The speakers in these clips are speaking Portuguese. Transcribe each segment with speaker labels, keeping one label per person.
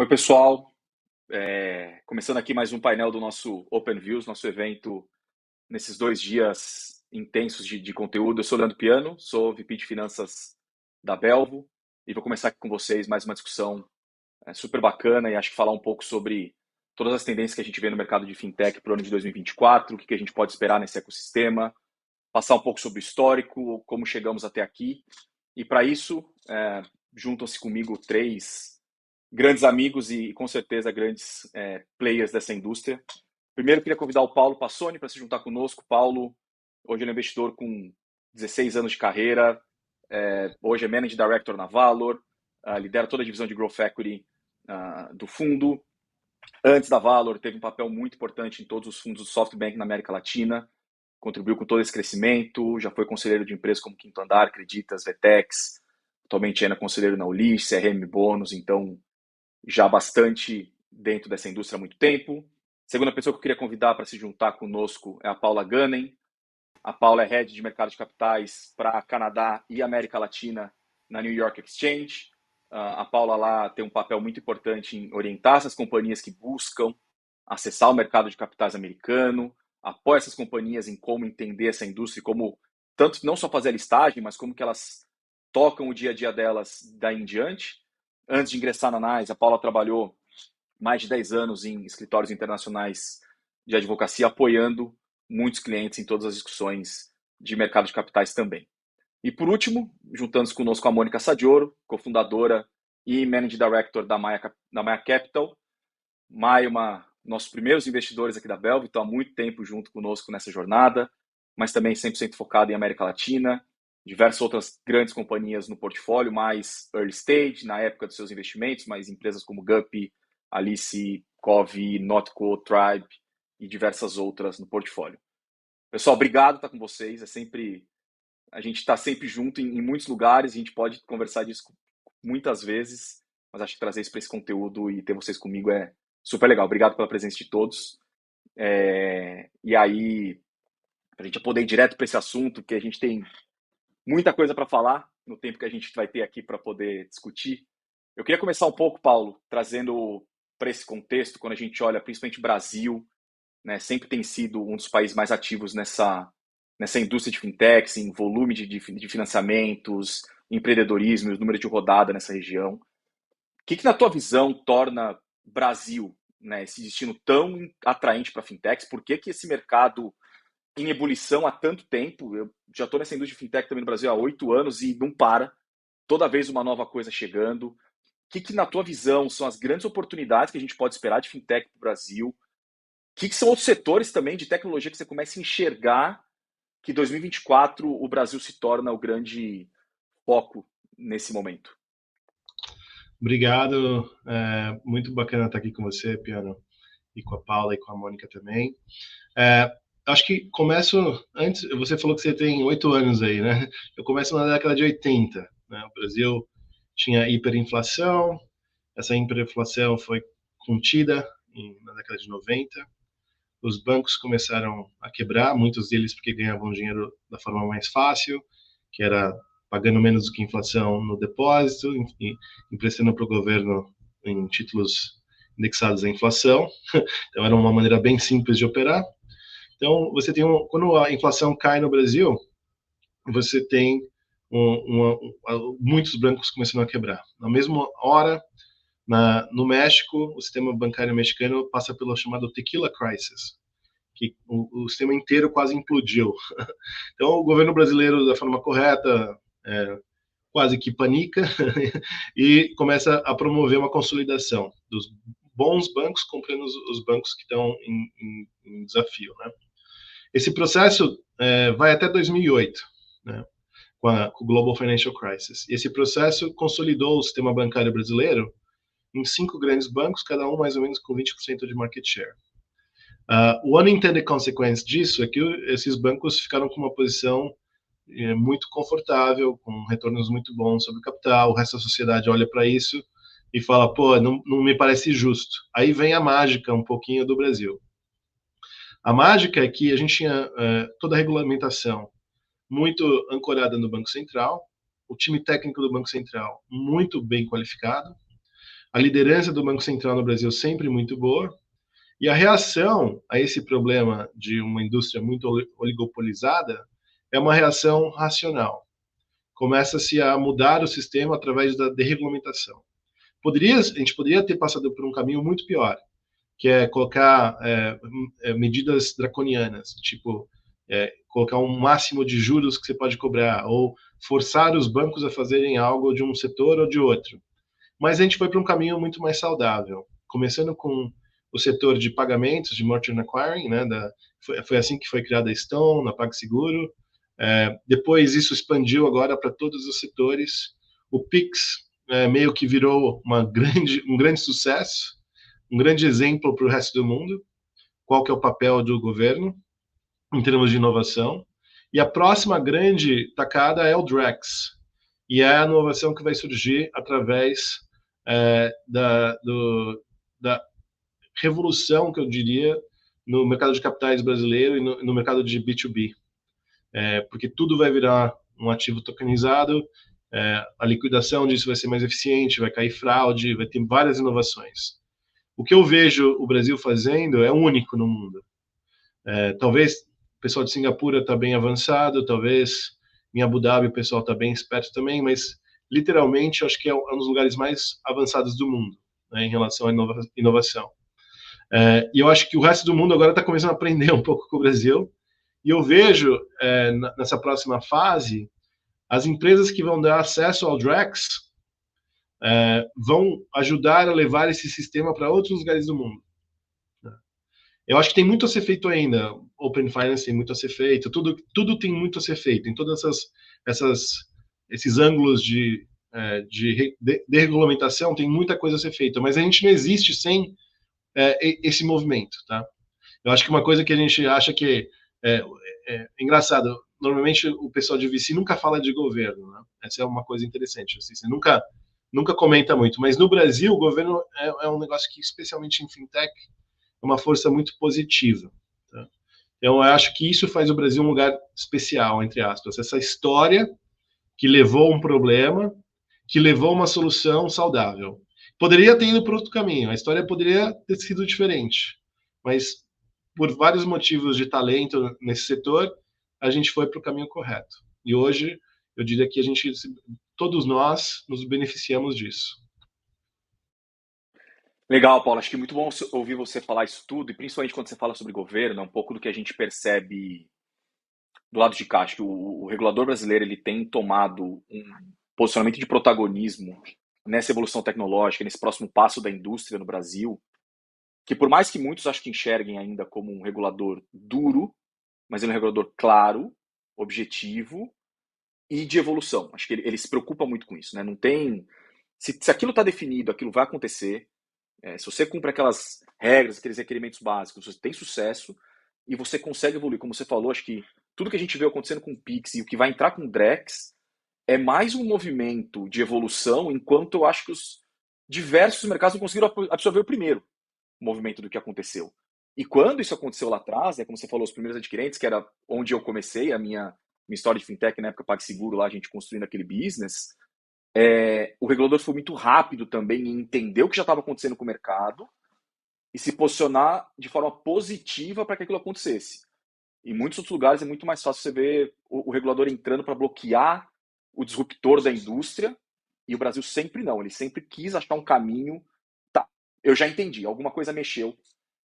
Speaker 1: Oi, pessoal. Começando aqui mais um painel do nosso Open Views, nosso evento nesses 2 dias intensos de conteúdo. Eu sou o Leandro Piano, sou VP de Finanças da Belvo e vou começar aqui com vocês mais uma discussão super bacana e acho que falar um pouco sobre todas as tendências que a gente vê no mercado de fintech para o ano de 2024, o que a gente pode esperar nesse ecossistema, passar um pouco sobre o histórico, como chegamos até aqui. E para isso, juntam-se comigo 3 grandes amigos e com certeza grandes players dessa indústria. Primeiro, queria convidar o Paulo Passoni para se juntar conosco. Paulo, hoje ele é investidor com 16 anos de carreira, hoje é Managing Director na Valor, lidera toda a divisão de Growth Equity do fundo. Antes da Valor, teve um papel muito importante em todos os fundos do SoftBank na América Latina, contribuiu com todo esse crescimento, já foi conselheiro de empresas como Quinto Andar, Creditas, Vetex, atualmente é conselheiro na Ulis, CRM Bônus, então já bastante dentro dessa indústria há muito tempo. Segunda pessoa que eu queria convidar para se juntar conosco é a Paula Gunning. A Paula é Head de Mercado de Capitais para Canadá e América Latina na New York Exchange. A Paula lá tem um papel muito importante em orientar essas companhias que buscam acessar o mercado de capitais americano, apoia essas companhias em como entender essa indústria, como tanto não só fazer a listagem, mas como que elas tocam o dia a dia delas daí em diante. Antes de ingressar na NYSE, a Paula trabalhou mais de 10 anos em escritórios internacionais de advocacia, apoiando muitos clientes em todas as discussões de mercado de capitais também. E por último, juntando-se conosco a Mônica Sadioro, cofundadora e Managing Director da Maya Capital. Maya é nossos primeiros investidores aqui da Belvo, então há muito tempo junto conosco nessa jornada, mas também 100% focado em América Latina, diversas outras grandes companhias no portfólio, mais early stage, na época dos seus investimentos, mas empresas como Guppy, Alice, Covey, Notco, Tribe e diversas outras no portfólio. Pessoal, obrigado por estar com vocês. A gente está sempre junto em muitos lugares, a gente pode conversar disso muitas vezes, mas acho que trazer isso para esse conteúdo e ter vocês comigo é super legal. Obrigado pela presença de todos. E aí, para a gente poder ir direto para esse assunto, que a gente tem muita coisa para falar no tempo que a gente vai ter aqui para poder discutir. Eu queria começar um pouco, Paulo, trazendo para esse contexto, quando a gente olha principalmente Brasil, né, sempre tem sido um dos países mais ativos nessa indústria de fintechs, em volume de financiamentos, empreendedorismo, os números de rodada nessa região. O que na tua visão torna Brasil, né, esse destino tão atraente para fintechs? Por que esse mercado em ebulição há tanto tempo? Eu já estou nessa indústria de fintech também no Brasil há 8 anos e não para. Toda vez uma nova coisa chegando. O que na tua visão são as grandes oportunidades que a gente pode esperar de fintech para o Brasil? O que são outros setores também de tecnologia que você começa a enxergar que 2024 o Brasil se torna o grande foco nesse momento?
Speaker 2: Obrigado, muito bacana estar aqui com você, Piano, e com a Paula e com a Mônica também. Acho que começo antes, você falou que você tem 8 anos aí, né? Eu começo na década de 80, né? O Brasil tinha hiperinflação, essa hiperinflação foi contida na década de 90. Os bancos começaram a quebrar, muitos deles porque ganhavam dinheiro da forma mais fácil, que era pagando menos do que inflação no depósito, emprestando para o governo em títulos indexados à inflação. Então era uma maneira bem simples de operar. Então você tem quando a inflação cai no Brasil, você tem muitos bancos começando a quebrar. Na mesma hora, no México, o sistema bancário mexicano passa pelo chamado Tequila Crisis, que o sistema inteiro quase implodiu. Então, o governo brasileiro, da forma correta, quase que panica e começa a promover uma consolidação dos bons bancos comprando os bancos que estão em desafio, né? Esse processo vai até 2008, né, com o Global Financial Crisis. Esse processo consolidou o sistema bancário brasileiro em 5 grandes bancos, cada um mais ou menos com 20% de market share. O unintended consequence disso é que esses bancos ficaram com uma posição muito confortável, com retornos muito bons sobre o capital. O resto da sociedade olha para isso e fala, pô, não me parece justo. Aí vem a mágica um pouquinho do Brasil. A mágica é que a gente tinha toda a regulamentação muito ancorada no Banco Central, o time técnico do Banco Central muito bem qualificado, a liderança do Banco Central no Brasil sempre muito boa, e a reação a esse problema de uma indústria muito oligopolizada é uma reação racional. Começa-se a mudar o sistema através da desregulamentação. A gente poderia ter passado por um caminho muito pior, que é colocar medidas draconianas, tipo colocar um máximo de juros que você pode cobrar, ou forçar os bancos a fazerem algo de um setor ou de outro. Mas a gente foi para um caminho muito mais saudável, começando com o setor de pagamentos, de merchant acquiring, né, foi assim que foi criada a Stone, a PagSeguro. Depois isso expandiu agora para todos os setores. O Pix meio que virou um grande sucesso, um grande exemplo para o resto do mundo. Qual que é o papel do governo em termos de inovação? E a próxima grande tacada é o Drex, e é a inovação que vai surgir através da revolução, que eu diria, no mercado de capitais brasileiro e no mercado de B2B. Porque tudo vai virar um ativo tokenizado, a liquidação disso vai ser mais eficiente, vai cair fraude, vai ter várias inovações. O que eu vejo o Brasil fazendo é único no mundo. Talvez o pessoal de Singapura está bem avançado, talvez em Abu Dhabi o pessoal está bem esperto também, mas literalmente acho que é um dos lugares mais avançados do mundo, né, em relação à inovação. E eu acho que o resto do mundo agora está começando a aprender um pouco com o Brasil, e eu vejo nessa próxima fase as empresas que vão dar acesso ao Drex vão ajudar a levar esse sistema para outros lugares do mundo. Eu acho que tem muito a ser feito ainda. Open Finance tem muito a ser feito. Tudo tem muito a ser feito. Em todas esses ângulos de regulamentação, tem muita coisa a ser feita. Mas a gente não existe sem esse movimento, tá? Eu acho que uma coisa que a gente acha que é engraçado. Normalmente o pessoal de VC nunca fala de governo, né? Essa é uma coisa interessante. Assim, você nunca comenta muito. Mas no Brasil, o governo é um negócio que, especialmente em fintech, é uma força muito positiva. Tá? Então, eu acho que isso faz o Brasil um lugar especial, entre aspas. Essa história que levou um problema, que levou uma solução saudável. Poderia ter ido para outro caminho, a história poderia ter sido diferente, mas por vários motivos de talento nesse setor, a gente foi para o caminho correto. E hoje, eu diria que todos nós nos beneficiamos disso.
Speaker 1: Legal, Paulo. Acho que é muito bom ouvir você falar isso tudo, e principalmente quando você fala sobre governo, é um pouco do que a gente percebe do lado de cá. Acho que o regulador brasileiro ele tem tomado um posicionamento de protagonismo nessa evolução tecnológica, nesse próximo passo da indústria no Brasil, que por mais que muitos acho que enxerguem ainda como um regulador duro, mas ele é um regulador claro, objetivo e de evolução. Acho que ele se preocupa muito com isso, né? Não tem... Se aquilo está definido, aquilo vai acontecer. Se você cumpre aquelas regras, aqueles requerimentos básicos, você tem sucesso e você consegue evoluir. Como você falou, acho que tudo que a gente vê acontecendo com o Pix e o que vai entrar com o Drex é mais um movimento de evolução, enquanto eu acho que os diversos mercados não conseguiram absorver o primeiro movimento do que aconteceu. E quando isso aconteceu lá atrás, como você falou, os primeiros adquirentes, que era onde eu comecei a minha história de fintech, na época PagSeguro, lá a gente construindo aquele business, o regulador foi muito rápido também em entender o que já estava acontecendo com o mercado e se posicionar de forma positiva para que aquilo acontecesse. Em muitos outros lugares é muito mais fácil você ver o regulador entrando para bloquear o disruptor da indústria, e o Brasil sempre não, ele sempre quis achar um caminho. Tá, eu já entendi, alguma coisa mexeu,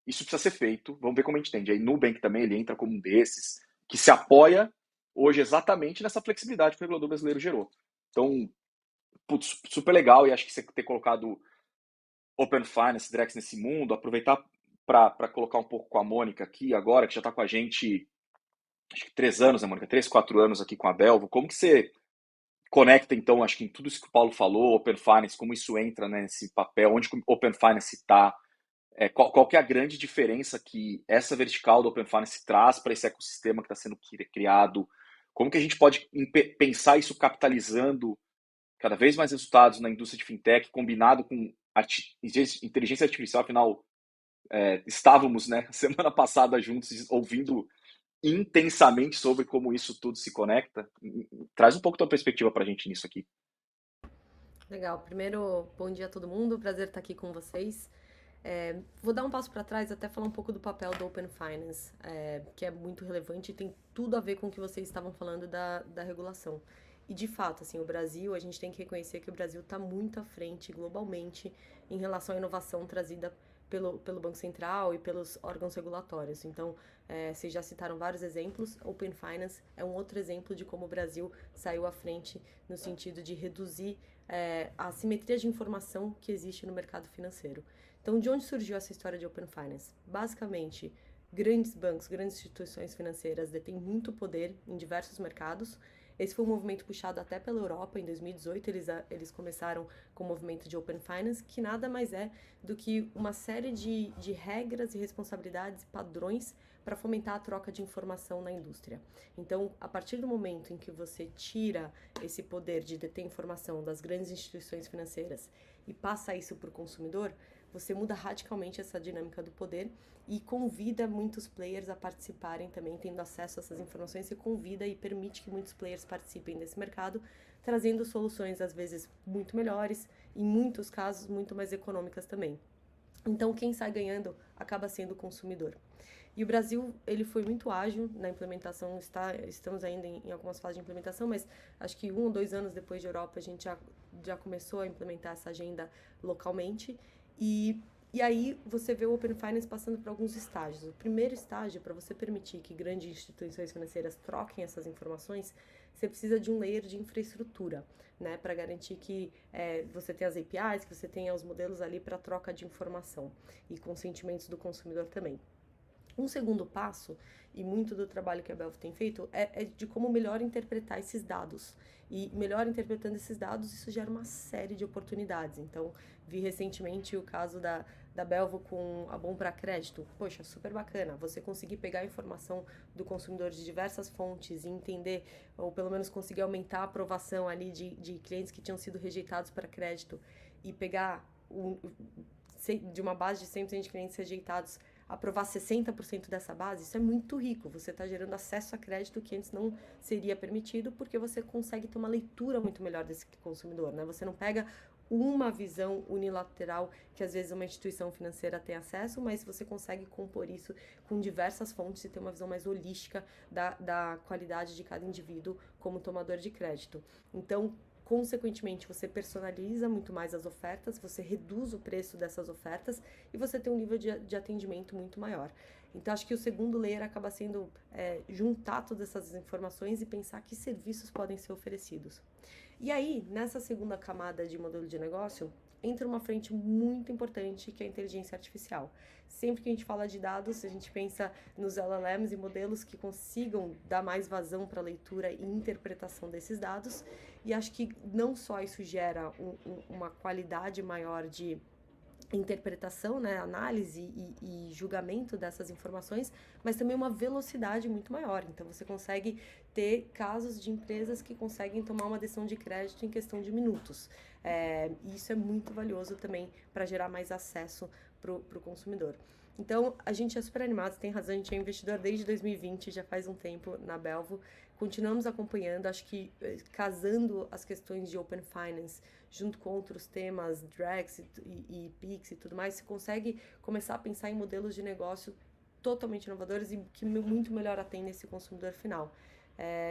Speaker 1: isso precisa ser feito, vamos ver como a gente entende. Aí Nubank também ele entra como um desses, que se apoia hoje exatamente nessa flexibilidade que o regulador brasileiro gerou. Então, putz, super legal, e acho que você ter colocado Open Finance, Drex nesse mundo, aproveitar para colocar um pouco com a Mônica aqui agora, que já está com a gente, acho que 3 anos, né, Mônica? 3, 4 anos aqui com a Belvo. Como que você conecta, então, acho que em tudo isso que o Paulo falou, Open Finance, como isso entra, né, nesse papel, onde o Open Finance está, qual que é a grande diferença que essa vertical do Open Finance traz para esse ecossistema que está sendo criado? Como que a gente pode pensar isso capitalizando cada vez mais resultados na indústria de fintech, combinado com inteligência artificial? Afinal, estávamos, né, semana passada juntos ouvindo intensamente sobre como isso tudo se conecta. Traz um pouco da tua perspectiva para a gente nisso aqui.
Speaker 3: Legal. Primeiro, bom dia a todo mundo. Prazer estar aqui com vocês. Vou dar um passo para trás, até falar um pouco do papel do Open Finance, que é muito relevante e tem tudo a ver com o que vocês estavam falando da regulação. E de fato, assim, o Brasil, a gente tem que reconhecer que o Brasil está muito à frente globalmente em relação à inovação trazida pelo Banco Central e pelos órgãos regulatórios. Então, vocês já citaram vários exemplos. Open Finance é um outro exemplo de como o Brasil saiu à frente no sentido de reduzir a assimetria de informação que existe no mercado financeiro. Então, de onde surgiu essa história de Open Finance? Basicamente, grandes bancos, grandes instituições financeiras detêm muito poder em diversos mercados. Esse foi um movimento puxado até pela Europa. Em 2018, eles começaram com o movimento de Open Finance, que nada mais é do que uma série de regras e responsabilidades e padrões para fomentar a troca de informação na indústria. Então, a partir do momento em que você tira esse poder de deter informação das grandes instituições financeiras e passa isso para o consumidor, você muda radicalmente essa dinâmica do poder e convida muitos players a participarem também, tendo acesso a essas informações, você convida e permite que muitos players participem desse mercado, trazendo soluções às vezes muito melhores, em muitos casos muito mais econômicas também. Então, quem sai ganhando acaba sendo o consumidor. E o Brasil, ele foi muito ágil na implementação, estamos ainda em algumas fases de implementação, mas acho que 1 ou 2 anos depois de Europa, a gente já começou a implementar essa agenda localmente. E aí você vê o Open Finance passando por alguns estágios. O primeiro estágio, para você permitir que grandes instituições financeiras troquem essas informações, você precisa de um layer de infraestrutura, né, para garantir que você tenha as APIs, que você tenha os modelos ali para troca de informação e consentimentos do consumidor também. Um segundo passo, e muito do trabalho que a Belf tem feito, é de como melhor interpretar esses dados. E melhor interpretando esses dados, isso gera uma série de oportunidades. Então, vi recentemente o caso da Belvo com a Bom para Crédito. Poxa, super bacana. Você conseguir pegar a informação do consumidor de diversas fontes e entender, ou pelo menos conseguir aumentar a aprovação ali de clientes que tinham sido rejeitados para crédito e pegar de uma base de 100% de clientes rejeitados, aprovar 60% dessa base, isso é muito rico. Você está gerando acesso a crédito que antes não seria permitido, porque você consegue ter uma leitura muito melhor desse consumidor, né? Você não pega uma visão unilateral que às vezes uma instituição financeira tem acesso, mas você consegue compor isso com diversas fontes e ter uma visão mais holística da qualidade de cada indivíduo como tomador de crédito. Então, consequentemente, você personaliza muito mais as ofertas, você reduz o preço dessas ofertas e você tem um nível de atendimento muito maior. Então, acho que o segundo layer acaba sendo juntar todas essas informações e pensar que serviços podem ser oferecidos. E aí, nessa segunda camada de modelo de negócio, entra uma frente muito importante que é a inteligência artificial. Sempre que a gente fala de dados, a gente pensa nos LLMs e modelos que consigam dar mais vazão para a leitura e interpretação desses dados. E acho que não só isso gera uma qualidade maior de interpretação, né, análise e julgamento dessas informações, mas também uma velocidade muito maior. Então você consegue ter casos de empresas que conseguem tomar uma decisão de crédito em questão de minutos. E isso é muito valioso também para gerar mais acesso para o consumidor. Então, a gente é super animado, você tem razão, a gente é investidor desde 2020, já faz um tempo na Belvo. Continuamos acompanhando, acho que casando as questões de Open Finance junto com outros temas, Drex e Pix e tudo mais, você consegue começar a pensar em modelos de negócio totalmente inovadores e que muito melhor atendem esse consumidor final.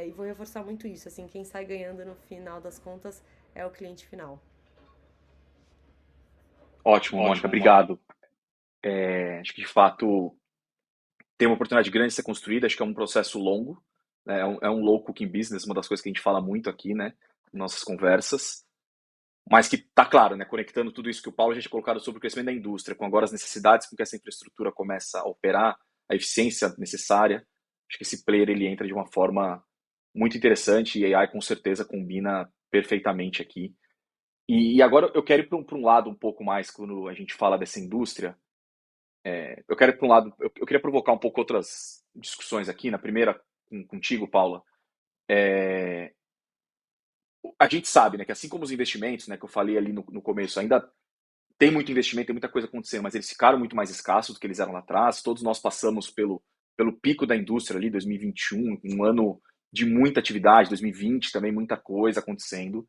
Speaker 3: E vou reforçar muito isso, assim, quem sai ganhando no final das contas é o cliente final.
Speaker 1: Ótimo, Mônica, obrigado. Acho que de fato tem uma oportunidade grande de ser construída, acho que é um processo longo, né? É um low cooking business, uma das coisas que a gente fala muito aqui, né, em nossas conversas, mas que tá claro, né, conectando tudo isso que o Paulo já tinha colocado sobre o crescimento da indústria, com agora as necessidades com que essa infraestrutura começa a operar, a eficiência necessária, acho que esse player ele entra de uma forma muito interessante e a AI com certeza combina perfeitamente aqui. E agora eu quero ir para um lado um pouco mais, quando a gente fala dessa indústria, eu quero ir para um lado, eu queria provocar um pouco outras discussões aqui, na primeira contigo, Paula. É, a gente sabe, né, que assim como os investimentos, né, que eu falei ali no começo, ainda tem muito investimento, tem muita coisa acontecendo, mas eles ficaram muito mais escassos do que eles eram lá atrás. Todos nós passamos pelo pico da indústria ali, 2021, um ano de muita atividade, 2020 também muita coisa acontecendo.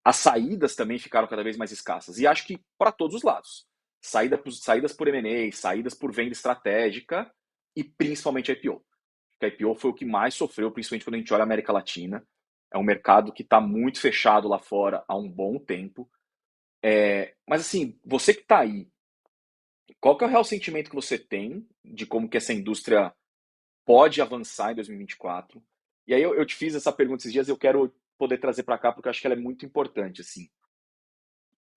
Speaker 1: as saídas também ficaram cada vez mais escassas. E acho que para todos os lados. Saídas por M&A, saídas por venda estratégica e principalmente IPO. A IPO foi o que mais sofreu, principalmente quando a gente olha a América Latina. É um mercado que está muito fechado lá fora há um bom tempo. Mas assim, você que está aí, qual que é o real sentimento que você tem de como que essa indústria pode avançar em 2024? E aí eu te fiz essa pergunta esses dias e eu quero poder trazer para cá porque eu acho que ela é muito importante. Assim.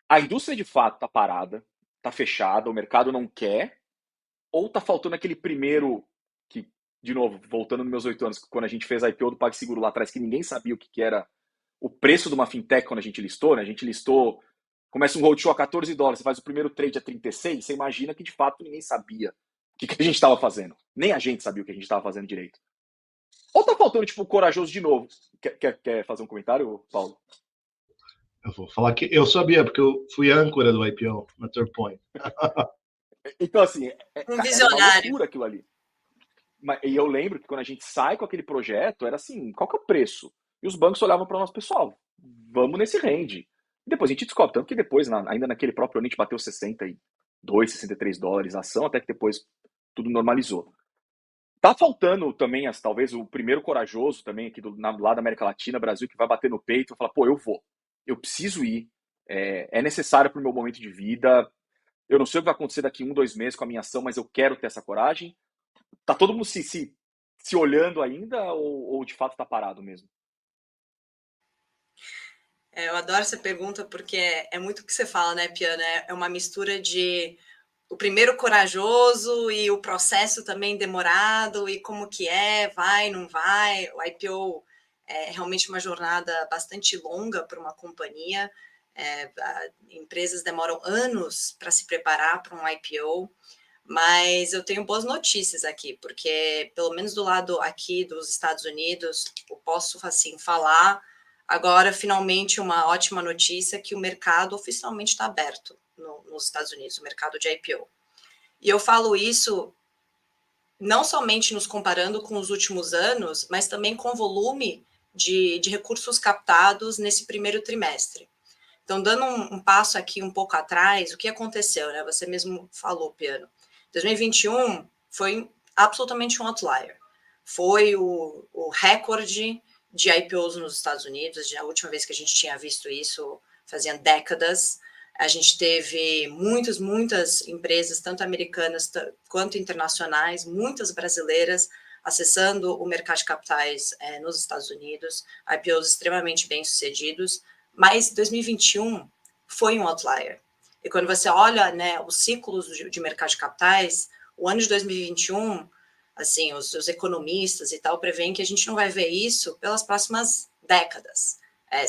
Speaker 1: A indústria de fato está parada, está fechada, o mercado não quer, ou está faltando aquele primeiro que, de novo, voltando nos meus 8 anos, quando a gente fez a IPO do PagSeguro lá atrás, que ninguém sabia o que era o preço de uma fintech quando a gente listou, né? A gente listou, começa um roadshow a $14, você faz o primeiro trade a 36, você imagina que de fato ninguém sabia o que a gente estava fazendo. Nem a gente sabia o que a gente estava fazendo direito. Ou tá faltando, tipo, corajoso de novo? Quer fazer um comentário, Paulo?
Speaker 2: Eu vou falar que eu sabia, porque eu fui âncora do IPO na Turpoint.
Speaker 1: Então, assim,
Speaker 4: Um
Speaker 1: era uma
Speaker 4: visionário.
Speaker 1: loucura aquilo ali. E eu lembro que quando a gente sai com aquele projeto, era assim, qual que é o preço? E os bancos olhavam para nós, pessoal, vamos nesse range. E depois a gente descobre, tanto que depois, ainda naquele próprio ano, a gente bateu $62, $63 a ação, até que depois tudo normalizou. Tá faltando também, talvez, o primeiro corajoso também aqui lá da América Latina, Brasil, que vai bater no peito e falar, pô, eu vou, eu preciso ir, é necessário para o meu momento de vida, eu não sei o que vai acontecer daqui 1, 2 meses com a minha ação, mas eu quero ter essa coragem. Tá todo mundo se olhando ainda ou de fato tá parado mesmo?
Speaker 4: Eu adoro essa pergunta porque é muito o que você fala, né, Piana? É uma mistura de o primeiro corajoso e o processo também demorado e como que vai, não vai. O IPO é realmente uma jornada bastante longa para uma companhia. Empresas demoram anos para se preparar para um IPO. Mas eu tenho boas notícias aqui, porque pelo menos do lado aqui dos Estados Unidos, eu posso assim falar agora finalmente uma ótima notícia que o mercado oficialmente está aberto nos Estados Unidos, o mercado de IPO. E eu falo isso não somente nos comparando com os últimos anos, mas também com o volume de recursos captados nesse primeiro trimestre. Então, dando um passo aqui um pouco atrás, o que aconteceu, né? Você mesmo falou, Piano. 2021 foi absolutamente um outlier. Foi o recorde de IPOs nos Estados Unidos. A última vez que a gente tinha visto isso fazia décadas. A gente teve muitas empresas, tanto americanas quanto internacionais, muitas brasileiras, acessando o mercado de capitais nos Estados Unidos, IPOs extremamente bem-sucedidos, mas 2021 foi um outlier. E quando você olha, né, os ciclos de mercado de capitais, o ano de 2021, assim, os economistas e tal preveem que a gente não vai ver isso pelas próximas décadas.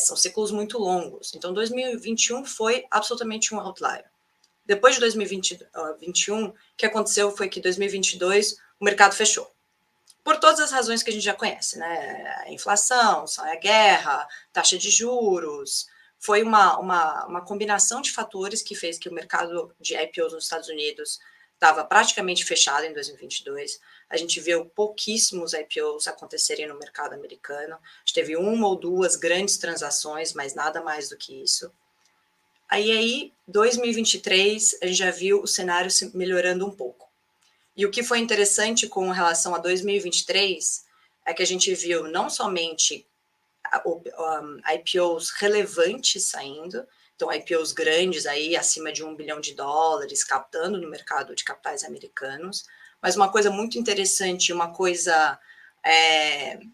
Speaker 4: São ciclos muito longos. Então, 2021 foi absolutamente um outlier. Depois de 2021, o que aconteceu foi que 2022 o mercado fechou. Por todas as razões que a gente já conhece, né? A inflação, a guerra, taxa de juros. Foi uma combinação de fatores que fez que o mercado de IPOs nos Estados Unidos estava praticamente fechado em 2022. A gente viu pouquíssimos IPOs acontecerem no mercado americano. A gente teve 1 ou 2 grandes transações, mas nada mais do que isso. Aí 2023, a gente já viu o cenário se melhorando um pouco. E o que foi interessante com relação a 2023 é que a gente viu não somente IPOs relevantes saindo, então IPOs grandes aí, acima de $1 bilhão, captando no mercado de capitais americanos, mas uma coisa muito interessante, uma coisa,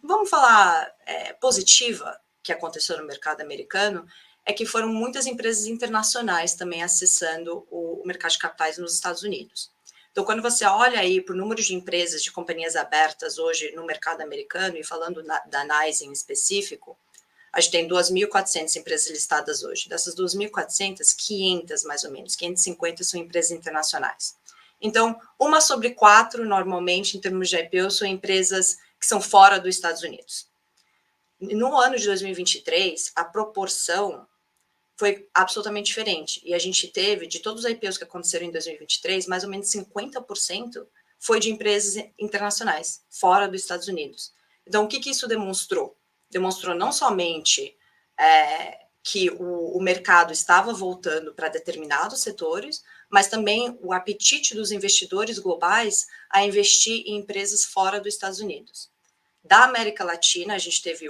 Speaker 4: vamos falar, positiva que aconteceu no mercado americano, é que foram muitas empresas internacionais também acessando o mercado de capitais nos Estados Unidos. Então, quando você olha aí para o número de empresas, de companhias abertas hoje no mercado americano, e falando da NYSE em específico, a gente tem 2.400 empresas listadas hoje. Dessas 2.400, 500 mais ou menos, 550 são empresas internacionais. Então, 1 sobre 4, normalmente, em termos de IPO, são empresas que são fora dos Estados Unidos. No ano de 2023, a proporção foi absolutamente diferente. E a gente teve, de todos os IPOs que aconteceram em 2023, mais ou menos 50% foi de empresas internacionais, fora dos Estados Unidos. Então, o que isso demonstrou? Demonstrou não somente que o mercado estava voltando para determinados setores, mas também o apetite dos investidores globais a investir em empresas fora dos Estados Unidos. Da América Latina, a gente teve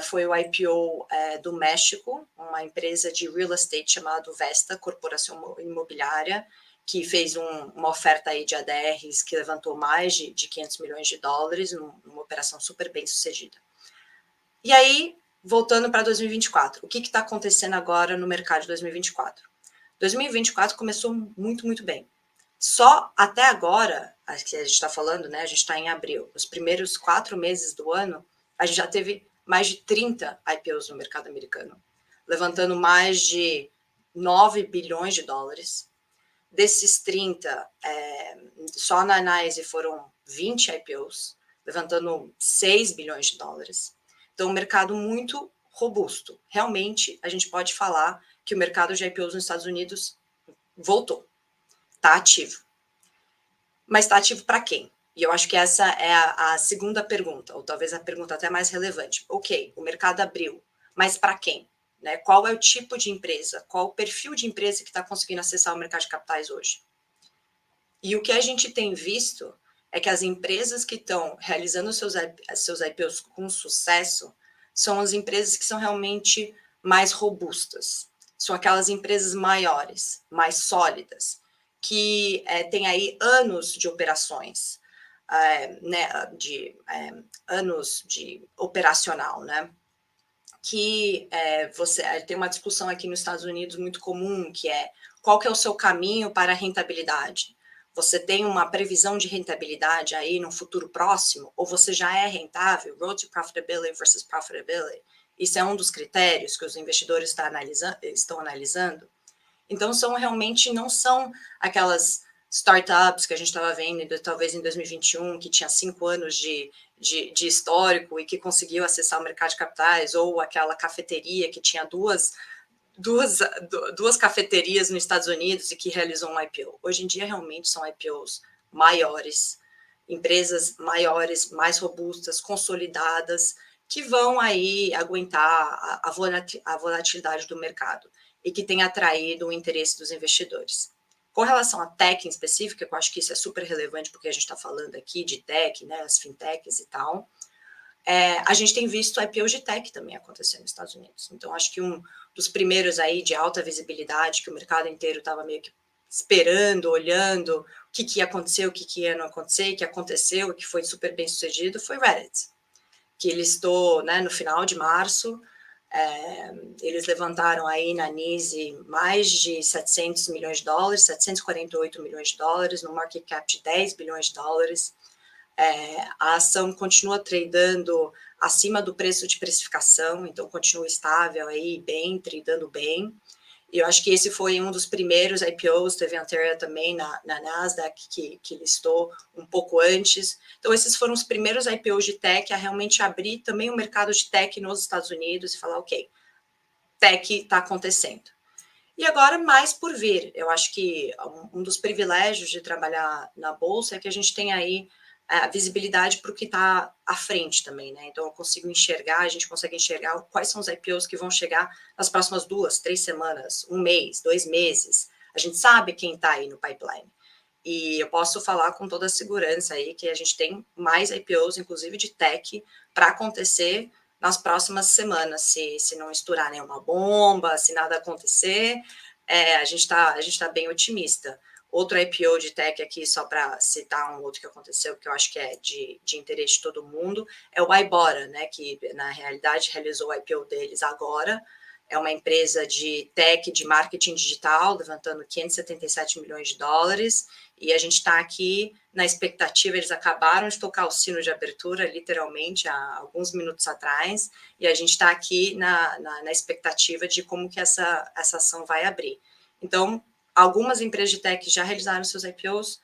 Speaker 4: foi o IPO do México, uma empresa de real estate chamada Vesta, Corporação Imobiliária, que fez uma oferta aí de ADRs que levantou mais de 500 milhões de dólares, numa operação super bem sucedida. E aí, voltando para 2024, o que está acontecendo agora no mercado de 2024? 2024 começou muito, muito bem. Só até agora, que a gente está falando, né? A gente está em abril. Os primeiros 4 meses do ano, a gente já teve mais de 30 IPOs no mercado americano, levantando mais de 9 bilhões de dólares. Desses 30, só na NYSE foram 20 IPOs, levantando 6 bilhões de dólares. Então, um mercado muito robusto. Realmente, a gente pode falar que o mercado de IPOs nos Estados Unidos voltou, está ativo. Mas está ativo para quem? E eu acho que essa é a segunda pergunta, ou talvez a pergunta até mais relevante. Ok, o mercado abriu, mas para quem? Né? Qual é o tipo de empresa? Qual o perfil de empresa que está conseguindo acessar o mercado de capitais hoje? E o que a gente tem visto é que as empresas que estão realizando seus IPOs com sucesso são as empresas que são realmente mais robustas. São aquelas empresas maiores, mais sólidas, que têm aí anos de operações, né, anos de operacional, né? Que você tem uma discussão aqui nos Estados Unidos muito comum, que é qual que é o seu caminho para a rentabilidade? Você tem uma previsão de rentabilidade aí no futuro próximo, ou você já é rentável? Road to profitability versus profitability. Isso é um dos critérios que os investidores estão analisando. Então, não são aquelas startups que a gente estava vendo, talvez em 2021, que tinha 5 anos de histórico e que conseguiu acessar o mercado de capitais, ou aquela cafeteria que tinha duas cafeterias nos Estados Unidos e que realizou um IPO. Hoje em dia, realmente, são IPOs maiores, empresas maiores, mais robustas, consolidadas, que vão aí aguentar a volatilidade do mercado e que tem atraído o interesse dos investidores. Com relação à tech em específico, eu acho que isso é super relevante, porque a gente está falando aqui de tech, né, as fintechs e tal, a gente tem visto IPOs de tech também acontecendo nos Estados Unidos. Então, acho que um dos primeiros aí de alta visibilidade, que o mercado inteiro estava meio que esperando, olhando o que ia acontecer, o que ia não acontecer, o que aconteceu, o que foi super bem sucedido, foi Reddit, que listou, né, no final de março. Eles levantaram aí na NYSE mais de 700 milhões de dólares, 748 milhões de dólares, no market cap de 10 bilhões de dólares. A ação continua tradando acima do preço de precificação, então continua estável aí, bem, tradando bem. E eu acho que esse foi um dos primeiros IPOs, teve a Anteria também na Nasdaq, que listou um pouco antes. Então, esses foram os primeiros IPOs de tech a realmente abrir também o mercado de tech nos Estados Unidos e falar, ok, tech está acontecendo. E agora, mais por vir. Eu acho que um dos privilégios de trabalhar na Bolsa é que a gente tem aí a visibilidade para o que está à frente também, né? Então, eu consigo enxergar, a gente consegue enxergar quais são os IPOs que vão chegar nas próximas 2, 3 semanas, 1 mês, 2 meses. A gente sabe quem está aí no pipeline. E eu posso falar com toda a segurança aí que a gente tem mais IPOs, inclusive de tech, para acontecer nas próximas semanas, se não estourar nenhuma bomba, se nada acontecer, a gente tá bem otimista. Outro IPO de tech aqui, só para citar um outro que aconteceu, que eu acho que é de interesse de todo mundo, é o Ibora, né, que na realidade realizou o IPO deles agora. É uma empresa de tech, de marketing digital, levantando 577 milhões de dólares, e a gente está aqui na expectativa, eles acabaram de tocar o sino de abertura, literalmente, há alguns minutos atrás, e a gente está aqui na expectativa de como que essa ação vai abrir. Então, algumas empresas de tech já realizaram seus IPOs,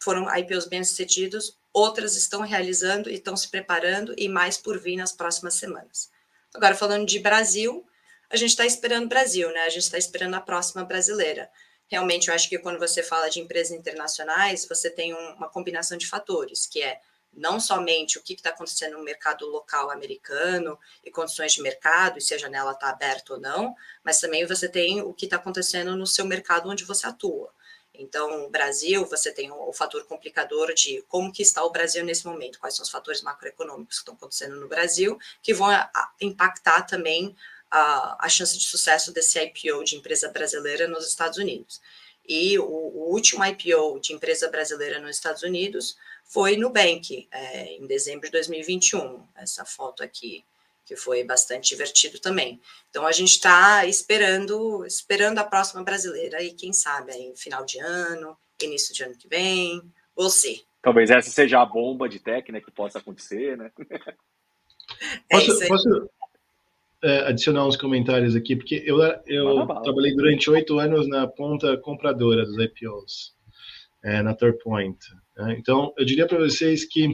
Speaker 4: foram IPOs bem-sucedidos, outras estão realizando e estão se preparando, e mais por vir nas próximas semanas. Agora, falando de Brasil, a gente está esperando o Brasil, né? A gente está esperando a próxima brasileira. Realmente, eu acho que quando você fala de empresas internacionais, você tem uma combinação de fatores, que é não somente o que está acontecendo no mercado local americano e condições de mercado, e se a janela está aberta ou não, mas também você tem o que está acontecendo no seu mercado onde você atua. Então, o Brasil, você tem o fator complicador de como que está o Brasil nesse momento, quais são os fatores macroeconômicos que estão acontecendo no Brasil, que vão impactar também a chance de sucesso desse IPO de empresa brasileira nos Estados Unidos. E o último IPO de empresa brasileira nos Estados Unidos foi Nubank, em dezembro de 2021, essa foto aqui, que foi bastante divertido também. Então, a gente está esperando a próxima brasileira, e quem sabe aí final de ano, início de ano que vem, você.
Speaker 1: Talvez essa seja a bomba de tech, né, que possa acontecer, né?
Speaker 2: Posso adicionar uns comentários aqui, porque eu trabalhei durante 8 anos na ponta compradora dos IPOs, na Torpoint. Então, eu diria para vocês que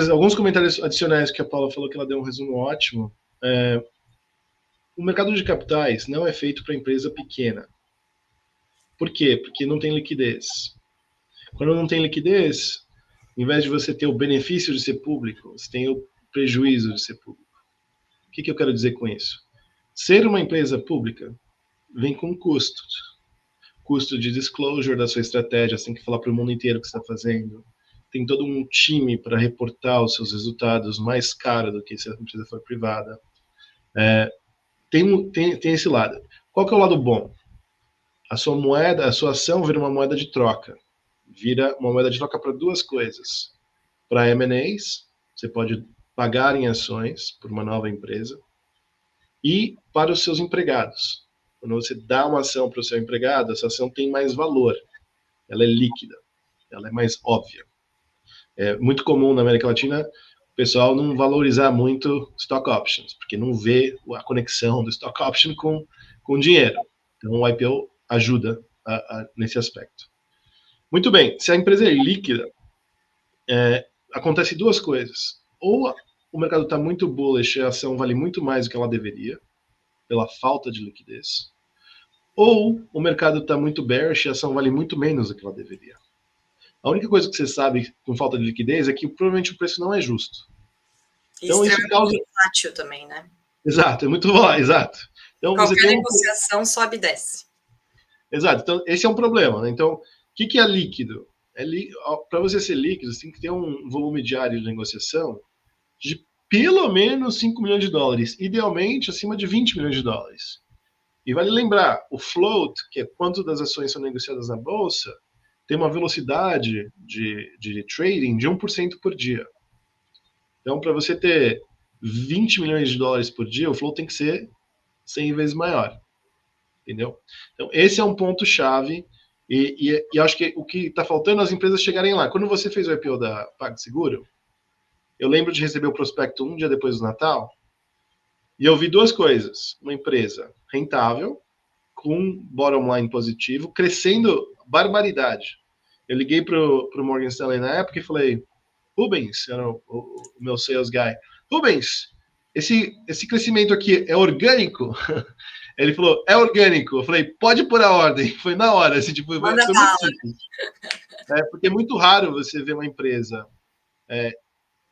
Speaker 2: alguns comentários adicionais que a Paula falou, que ela deu um resumo ótimo. O mercado de capitais não é feito para empresa pequena. Por quê? Porque não tem liquidez. Quando não tem liquidez, em vez de você ter o benefício de ser público, você tem o prejuízo de ser público. O que eu quero dizer com isso? Ser uma empresa pública vem com custos. Custo de disclosure da sua estratégia, você tem que falar para o mundo inteiro o que você está fazendo. Tem todo um time para reportar os seus resultados mais caro do que se a empresa for privada. Tem esse lado. Qual que é o lado bom? A sua moeda, a sua ação vira uma moeda de troca. Vira uma moeda de troca para duas coisas. Para M&As, você pode pagar em ações por uma nova empresa, e para os seus empregados. Quando você dá uma ação para o seu empregado, essa ação tem mais valor. Ela é líquida. Ela é mais óbvia. É muito comum na América Latina o pessoal não valorizar muito stock options, porque não vê a conexão do stock option com dinheiro. Então, o IPO ajuda nesse aspecto. Muito bem, se a empresa é líquida, acontece duas coisas. Ou o mercado está muito bullish e a ação vale muito mais do que ela deveria, pela falta de liquidez. Ou o mercado está muito bearish e a ação vale muito menos do que ela deveria. A única coisa que você sabe com falta de liquidez é que provavelmente o preço não é justo.
Speaker 4: Então, isso causa volátil também, né?
Speaker 2: Exato, é muito volátil, exato. Então,
Speaker 4: qualquer negociação sobe e desce.
Speaker 2: Exato, então esse é um problema, né? Então, o que é líquido? Para você ser líquido, você tem que ter um volume diário de negociação de pelo menos 5 milhões de dólares, idealmente acima de 20 milhões de dólares. E vale lembrar, o float, que é quanto das ações são negociadas na bolsa, tem uma velocidade de trading de 1% por dia. Então, para você ter 20 milhões de dólares por dia, o float tem que ser 100 vezes maior. Entendeu? Então, esse é um ponto-chave, e acho que o que está faltando é as empresas chegarem lá. Quando você fez o IPO da PagSeguro, eu lembro de receber o prospecto um dia depois do Natal, e eu vi duas coisas. Uma empresa rentável, com bottom line positivo, crescendo barbaridade. Eu liguei para o Morgan Stanley na época e falei, Rubens, era o meu sales guy, Rubens, esse crescimento aqui é orgânico? Ele falou, é orgânico. Eu falei, pode pôr a ordem. Foi na hora, assim, tipo, foi muito simples. Porque é muito raro você ver uma empresa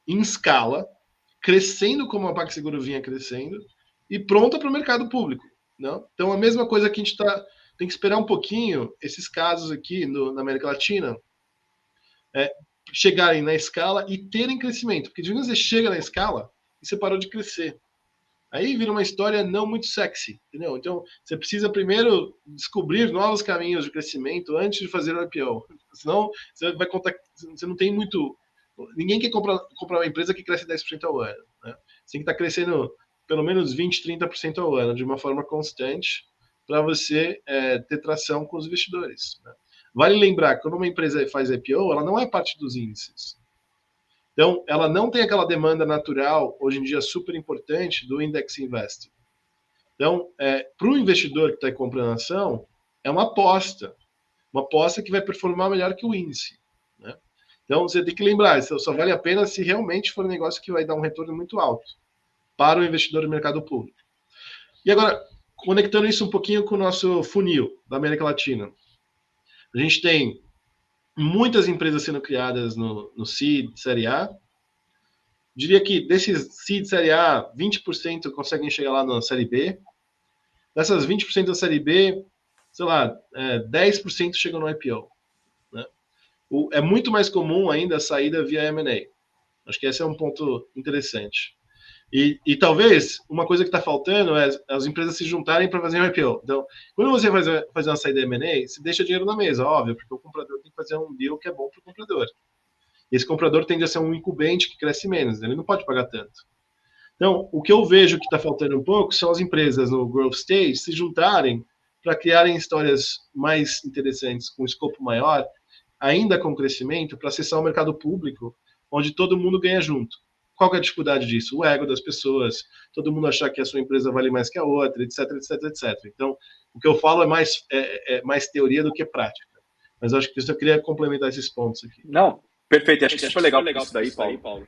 Speaker 2: em escala, crescendo como a PagSeguro vinha crescendo, e pronta para o mercado público. Não? Então, a mesma coisa que a gente tem que esperar um pouquinho, esses casos aqui na América Latina, chegarem na escala e terem crescimento. Porque de vez você chega na escala e você parou de crescer. Aí vira uma história não muito sexy, entendeu? Então, você precisa primeiro descobrir novos caminhos de crescimento antes de fazer o IPO. Senão, você não tem muito... Ninguém quer comprar uma empresa que cresce 10% ao ano. Né? Você tem que estar crescendo pelo menos 20%, 30% ao ano, de uma forma constante, para você ter tração com os investidores. Né? Vale lembrar que quando uma empresa faz IPO, ela não é parte dos índices. Então, ela não tem aquela demanda natural, hoje em dia super importante, do index investing. Então, para o investidor que está comprando ação, é uma aposta que vai performar melhor que o índice. Né? Então, você tem que lembrar, isso só vale a pena se realmente for um negócio que vai dar um retorno muito alto para o investidor do mercado público. E agora, conectando isso um pouquinho com o nosso funil da América Latina. A gente tem muitas empresas sendo criadas no Seed, Série A. Diria que desses Seed, Série A, 20% conseguem chegar lá na Série B. Dessas 20% da Série B, sei lá, 10% chegam no IPO. Né? É muito mais comum ainda a saída via M&A. Acho que esse é um ponto interessante. E talvez uma coisa que está faltando é as empresas se juntarem para fazer um IPO. Então, quando você fazer uma saída M&A, você deixa dinheiro na mesa, óbvio, porque o comprador tem que fazer um deal que é bom para o comprador. E esse comprador tende a ser um incumbente que cresce menos, né? Ele não pode pagar tanto. Então, o que eu vejo que está faltando um pouco são as empresas no growth stage se juntarem para criarem histórias mais interessantes, com escopo maior, ainda com crescimento, para acessar o mercado público, onde todo mundo ganha junto. Qual que é a dificuldade disso? O ego das pessoas, todo mundo achar que a sua empresa vale mais que a outra, etc, etc, etc. Então, o que eu falo é mais teoria do que prática. Mas acho que eu queria complementar esses pontos aqui.
Speaker 1: Não, perfeito. Acho que super legal isso daí, Paulo.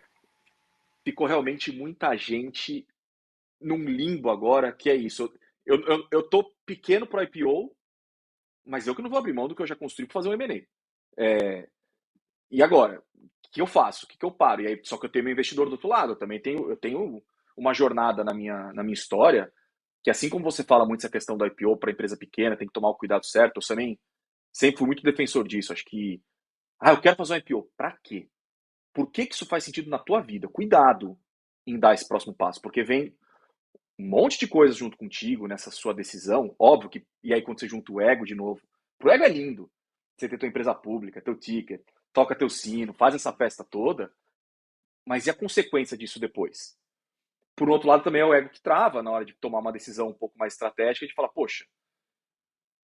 Speaker 1: Ficou realmente muita gente num limbo agora, que é isso. Eu tô pequeno pro IPO, mas eu que não vou abrir mão do que eu já construí para fazer um M&A. E agora? O que eu faço? O que eu paro? E aí, só que eu tenho meu investidor do outro lado. Eu tenho uma jornada na minha história, que assim como você fala muito essa questão do IPO para empresa pequena, tem que tomar o cuidado certo, eu também sempre fui muito defensor disso. Acho que, eu quero fazer um IPO. Para quê? Por que isso faz sentido na tua vida? Cuidado em dar esse próximo passo, porque vem um monte de coisas junto contigo nessa sua decisão. Óbvio que, e aí quando você junta o ego de novo, pro ego é lindo. Você ter tua empresa pública, teu ticket, toca teu sino, faz essa festa toda, mas e a consequência disso depois? Por outro lado, também é o ego que trava na hora de tomar uma decisão um pouco mais estratégica, de falar, poxa,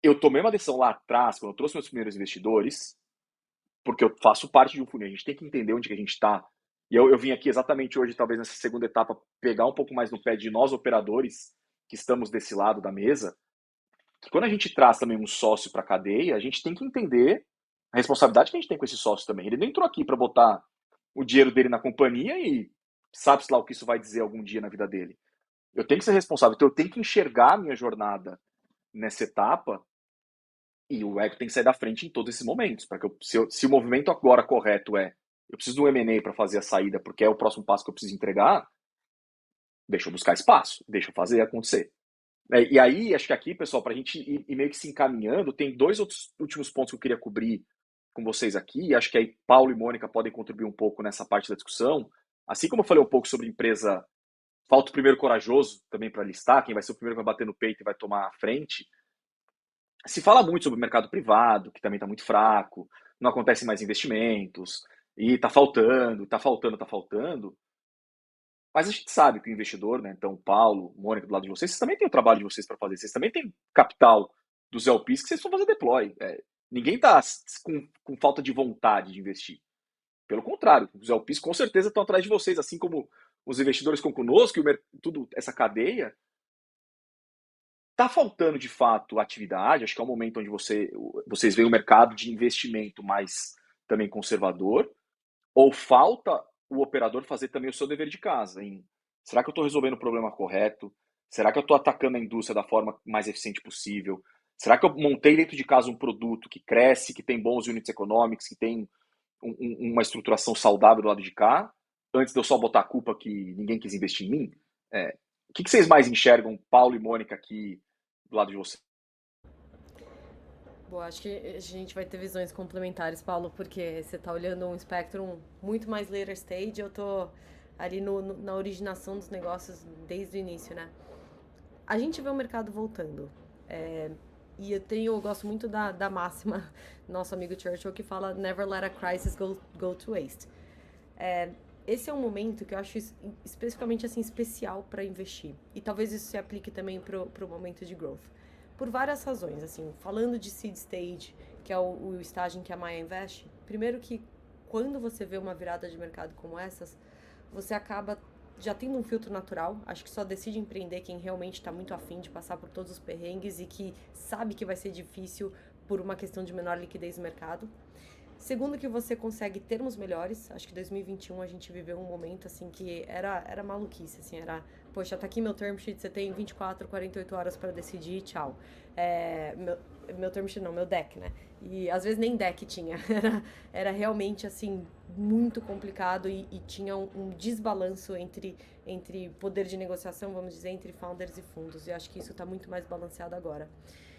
Speaker 1: eu tomei uma decisão lá atrás, quando eu trouxe meus primeiros investidores, porque eu faço parte de um funil, a gente tem que entender onde que a gente está. E eu vim aqui exatamente hoje, talvez nessa segunda etapa, pegar um pouco mais no pé de nós operadores que estamos desse lado da mesa, que quando a gente traz também um sócio para a cadeia, a gente tem que entender a responsabilidade que a gente tem com esse sócio também. Ele não entrou aqui para botar o dinheiro dele na companhia e sabe-se lá o que isso vai dizer algum dia na vida dele. Eu tenho que ser responsável, então eu tenho que enxergar a minha jornada nessa etapa e o ego tem que sair da frente em todos esses momentos. Para que se o movimento agora correto eu preciso de um M&A para fazer a saída porque é o próximo passo que eu preciso entregar, deixa eu buscar espaço, deixa eu fazer acontecer. E aí, acho que aqui, pessoal, para a gente ir meio que se encaminhando, tem 2 outros últimos pontos que eu queria cobrir com vocês aqui. Acho que aí Paulo e Mônica podem contribuir um pouco nessa parte da discussão. Assim como eu falei um pouco sobre empresa, falta o primeiro corajoso também para listar, quem vai ser o primeiro que vai bater no peito e vai tomar a frente. Se fala muito sobre o mercado privado, que também está muito fraco, não acontecem mais investimentos, e está faltando. Mas a gente sabe que o investidor, né, então Paulo, Mônica, do lado de vocês também têm o trabalho de vocês para fazer, vocês também têm capital dos LPs que vocês vão fazer deploy. Ninguém está com falta de vontade de investir. Pelo contrário, os LPs com certeza estão atrás de vocês, assim como os investidores estão conosco, e tudo essa cadeia. Está faltando, de fato, atividade. Acho que é um momento onde vocês veem o mercado de investimento mais também conservador, ou falta o operador fazer também o seu dever de casa. Será que eu estou resolvendo o problema correto? Será que eu estou atacando a indústria da forma mais eficiente possível? Será que eu montei dentro de casa um produto que cresce, que tem bons units economics, que tem uma estruturação saudável do lado de cá, antes de eu só botar a culpa que ninguém quis investir em mim? O que vocês mais enxergam, Paulo e Mônica, aqui do lado de vocês?
Speaker 3: Bom, acho que a gente vai ter visões complementares, Paulo, porque você está olhando um espectro muito mais later stage, eu tô ali na originação dos negócios desde o início, né? A gente vê o mercado voltando. E eu gosto muito da máxima do nosso amigo Churchill, que fala never let a crisis go to waste. Esse é um momento que eu acho especificamente assim, especial para investir. E talvez isso se aplique também para o momento de growth. Por várias razões, assim, falando de seed stage, que é o estágio em que a Maia investe, primeiro que quando você vê uma virada de mercado como essas, você acaba já tendo um filtro natural. Acho que só decide empreender quem realmente está muito afim de passar por todos os perrengues e que sabe que vai ser difícil por uma questão de menor liquidez no mercado. Segundo, que você consegue termos melhores. Acho que 2021 a gente viveu um momento assim que era maluquice, assim, era poxa, tá aqui meu term sheet, você tem 24, 48 horas para decidir, tchau. Meu term sheet não, meu deck, né? E às vezes nem deck tinha. Era realmente, assim, muito complicado e tinha um desbalanço entre poder de negociação, vamos dizer, entre founders e fundos. E acho que isso está muito mais balanceado agora.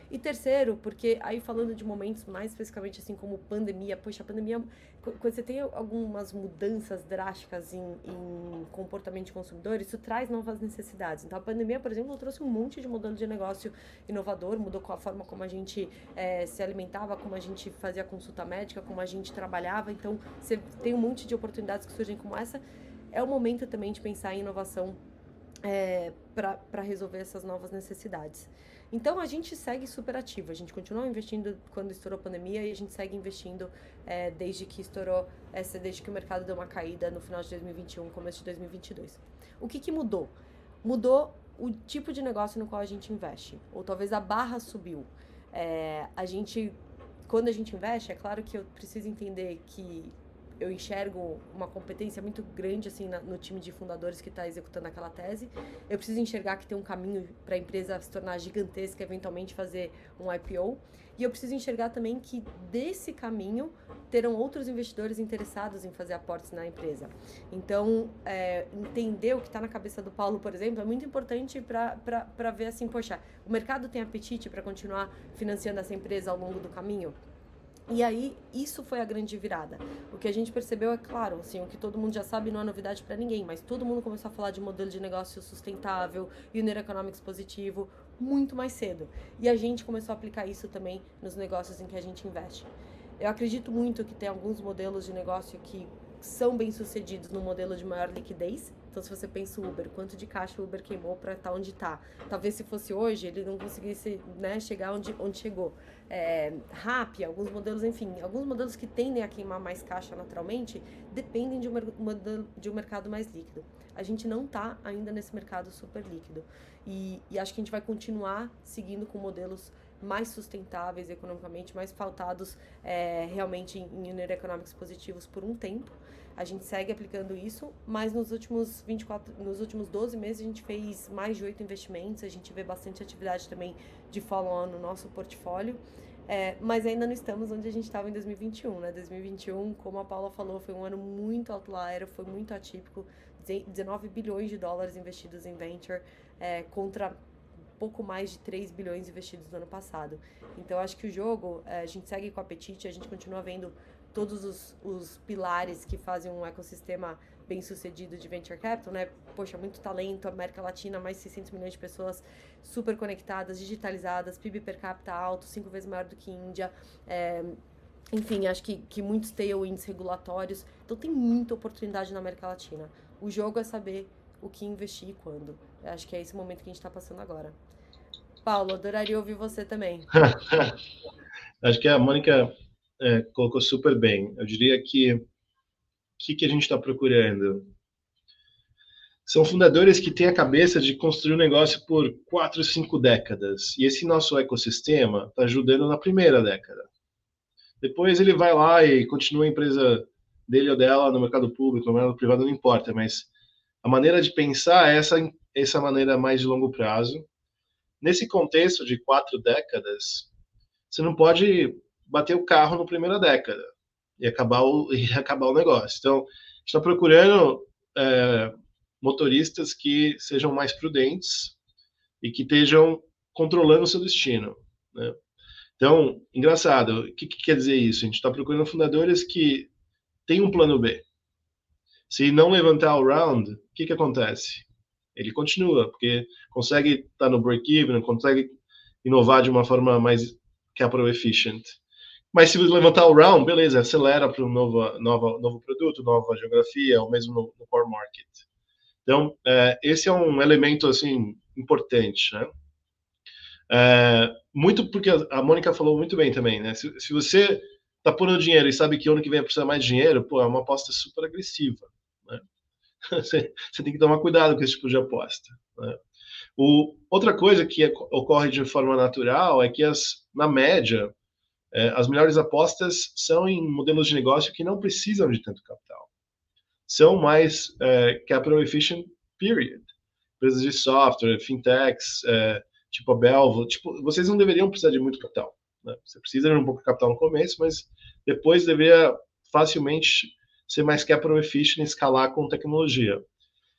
Speaker 3: E terceiro, porque aí falando de momentos mais especificamente assim como pandemia, poxa, a pandemia, quando você tem algumas mudanças drásticas em comportamento de consumidor, isso traz novas necessidades. Então a pandemia, por exemplo, trouxe um monte de modelo de negócio inovador, mudou a forma como a gente se alimentava, como a gente fazia consulta médica, como a gente trabalhava. Então você tem um monte de oportunidades que surgem como essa. É o momento também de pensar em inovação para resolver essas novas necessidades. Então, a gente segue super ativo, a gente continua investindo quando estourou a pandemia e a gente segue investindo desde que estourou, desde que o mercado deu uma caída no final de 2021, começo de 2022. O que mudou? Mudou o tipo de negócio no qual a gente investe, ou talvez a barra subiu. Quando a gente investe, é claro que eu preciso entender que eu enxergo uma competência muito grande assim no time de fundadores que está executando aquela tese. Eu preciso enxergar que tem um caminho para a empresa se tornar gigantesca, eventualmente fazer um IPO. E eu preciso enxergar também que desse caminho terão outros investidores interessados em fazer aportes na empresa. Então, entender o que está na cabeça do Paulo, por exemplo, é muito importante para ver assim, poxa, o mercado tem apetite para continuar financiando essa empresa ao longo do caminho? E aí, isso foi a grande virada. O que a gente percebeu é, claro, assim, o que todo mundo já sabe não é novidade para ninguém, mas todo mundo começou a falar de modelo de negócio sustentável, unit economics positivo, muito mais cedo. E a gente começou a aplicar isso também nos negócios em que a gente investe. Eu acredito muito que tem alguns modelos de negócio que são bem-sucedidos no modelo de maior liquidez. Então, se você pensa o Uber, quanto de caixa o Uber queimou para estar onde está? Talvez se fosse hoje, ele não conseguisse, né, chegar onde chegou. Rappi, alguns modelos, enfim, alguns modelos que tendem a queimar mais caixa naturalmente, dependem de um mercado mais líquido. A gente não está ainda nesse mercado super líquido. E acho que a gente vai continuar seguindo com modelos mais sustentáveis economicamente, mais pautados realmente em unit economics positivos por um tempo. A gente segue aplicando isso, mas nos últimos 12 meses a gente fez mais de 8 investimentos, a gente vê bastante atividade também de follow-on no nosso portfólio, mas ainda não estamos onde a gente estava em 2021, né? 2021, como a Paula falou, foi um ano muito outlier, foi muito atípico, 19 bilhões de dólares investidos em venture, contra pouco mais de 3 bilhões investidos no ano passado. Então, acho que o jogo, a gente segue com apetite, a gente continua vendo todos os pilares que fazem um ecossistema bem sucedido de venture capital, né? Poxa, muito talento, América Latina, mais de 600 milhões de pessoas super conectadas, digitalizadas, PIB per capita alto, 5 vezes maior do que Índia, enfim, acho que muitos tailwinds regulatórios, então tem muita oportunidade na América Latina. O jogo é saber o que investir e quando. Eu acho que é esse momento que a gente está passando agora. Paulo, adoraria ouvir você também.
Speaker 2: Acho que a Mônica colocou super bem. Eu diria que o que a gente está procurando? São fundadores que têm a cabeça de construir um negócio por 4, 5 décadas. E esse nosso ecossistema está ajudando na primeira década. Depois ele vai lá e continua a empresa dele ou dela no mercado público, no mercado privado, não importa, mas a maneira de pensar é essa maneira mais de longo prazo. Nesse contexto de 4 décadas, você não pode bater o carro na primeira década e acabar o negócio. Então, a gente está procurando motoristas que sejam mais prudentes e que estejam controlando o seu destino, né? Então, engraçado, o que quer dizer isso? A gente está procurando fundadores que têm um plano B. Se não levantar o round, o que acontece? Ele continua, porque consegue estar no break-even, consegue inovar de uma forma mais capital efficient. Mas se levantar o round, beleza, acelera para um novo produto, nova geografia, ou mesmo no core market. Então, esse é um elemento assim importante, né? Muito porque a Mônica falou muito bem também, né? Se você está pondo dinheiro e sabe que ano que vem vai precisar mais dinheiro, pô, é uma aposta super agressiva, né? Você tem que tomar cuidado com esse tipo de aposta, né? Outra coisa que ocorre de forma natural é que, na média, as melhores apostas são em modelos de negócio que não precisam de tanto capital. São mais capital efficient, period. empresas de software, fintechs, tipo a Belvo, tipo, vocês não deveriam precisar de muito capital, né? Você precisa de um pouco de capital no começo, mas depois deveria facilmente ser mais capital efficient e escalar com tecnologia.